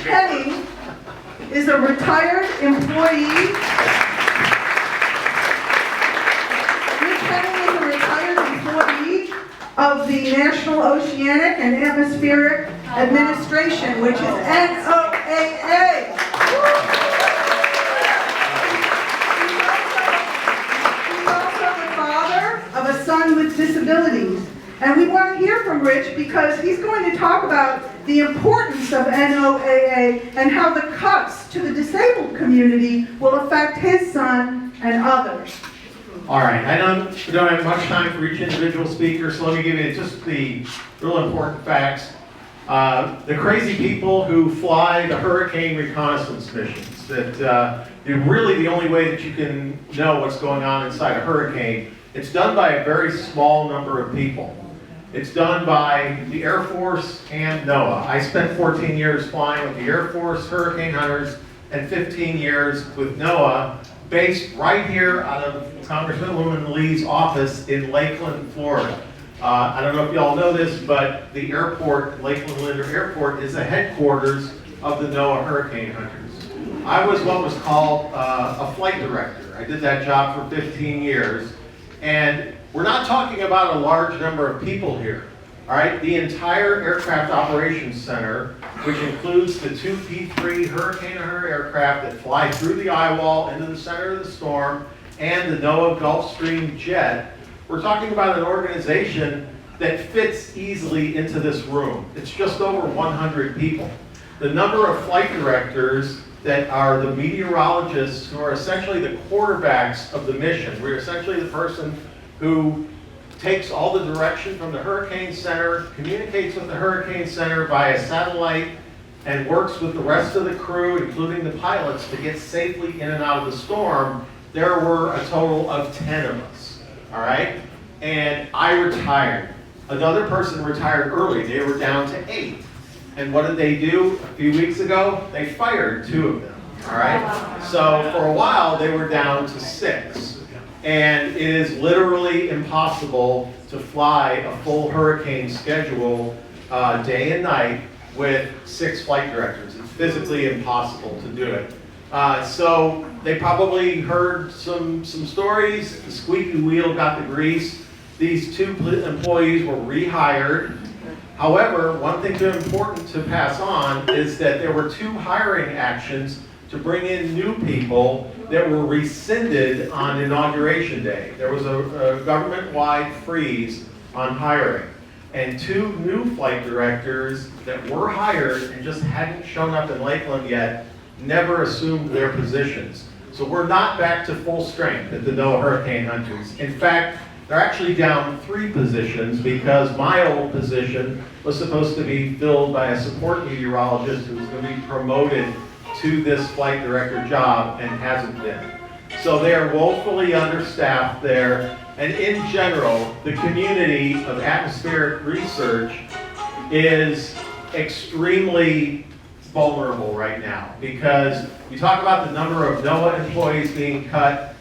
Henning is a retired employee. Rich Henning is a retired employee of the National Oceanic and Atmospheric Administration, which is NOAA. He's also the father of a son with disabilities. And we want to hear from Rich because he's going to talk about the importance of NOAA and how the cuts to the disabled community will affect his son and others. All right, I don't have much time for each individual speaker, so let me give you just the real important facts. The crazy people who fly the hurricane reconnaissance missions, that really the only way that you can know what's going on inside a hurricane, it's done by a very small number of people. It's done by the Air Force and NOAA. I spent 14 years flying with the Air Force hurricane hunters and 15 years with NOAA, based right here out of Congresswoman Lee's office in Lakeland, Florida. I don't know if you all know this, but the airport, Lakeland Linder Airport, is the headquarters of the NOAA hurricane hunters. I was what was called a flight director. I did that job for 15 years. And we're not talking about a large number of people here. All right, the entire Aircraft Operations Center, which includes the two P-3 Hurricane Hunter aircraft that fly through the eye wall into the center of the storm, and the NOAA Gulfstream jet, we're talking about an organization that fits easily into this room. It's just over 100 people. The number of flight directors that are the meteorologists who are essentially the quarterbacks of the mission. We're essentially the person who takes all the direction from the Hurricane Center, communicates with the Hurricane Center via satellite, and works with the rest of the crew, including the pilots, to get safely in and out of the storm. There were a total of 10 of us, all right? And I retired. Another person retired early. They were down to 8. And what did they do a few weeks ago? They fired 2 of them, all right? So for a while, they were down to 6. And it is literally impossible to fly a full hurricane schedule day and night with 6 flight directors. It's physically impossible to do it. So they probably heard some stories. The squeaky wheel got the grease. These 2 employees were rehired. However, one thing important to pass on is that there were 2 hiring actions to bring in new people that were rescinded on Inauguration Day. There was a government-wide freeze on hiring. And 2 new flight directors that were hired and just hadn't shown up in Lakeland yet never assumed their positions. So we're not back to full strength at the NOAA Hurricane Hunters. In fact, they're actually down 3 positions because my old position was supposed to be filled by a support meteorologist who was going to be promoted to this flight director job and hasn't been. So they are woefully understaffed there. And in general, the community of atmospheric research is extremely vulnerable right now because you talk about the number of NOAA employees being cut.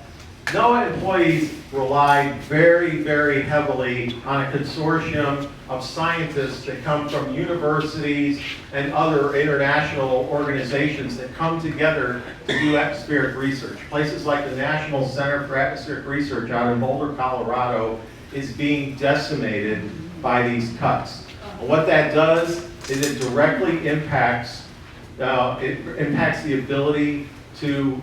NOAA employees rely very, very heavily on a consortium of scientists that come from universities and other international organizations that come together to do atmospheric research. Places like the National Center for Atmospheric Research out in Boulder, Colorado is being decimated by these cuts. And what that does is it directly impacts the ability to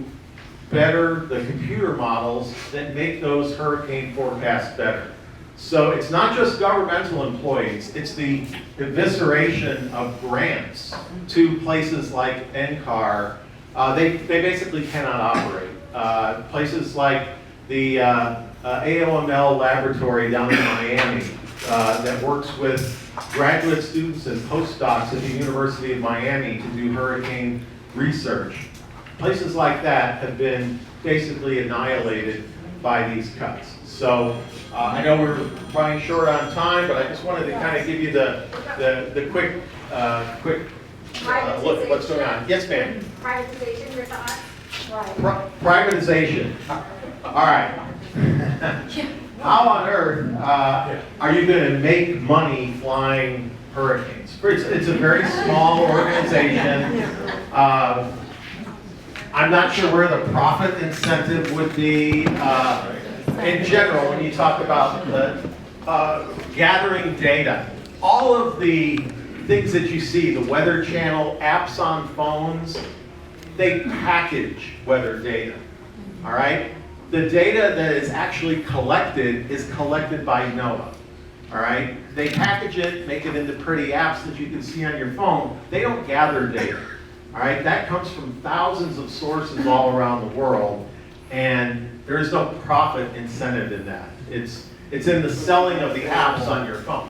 better the computer models that make those hurricane forecasts better. So it's not just governmental employees, it's the evisceration of grants to places like NCAR. They basically cannot operate. Places like the AOML laboratory down in Miami that works with graduate students and postdocs at the University of Miami to do hurricane research. Places like that have been basically annihilated by these cuts. So I know we're running short on time, but I just wanted to kind of give you the quick look at what's going on. Yes, ma'am. Privatization, your thoughts? Privatization. All right. How on earth are you going to make money flying hurricanes? It's a very small organization. I'm not sure where the profit incentive would be. In general, when you talk about the gathering data, all of the things that you see, the Weather Channel, apps on phones, they package weather data, all right? The data that is actually collected is collected by NOAA, all right? They package it, make it into pretty apps that you can see on your phone. They don't gather data, all right? That comes from thousands of sources all around the world, and there is no profit incentive in that. It's in the selling of the apps on your phone.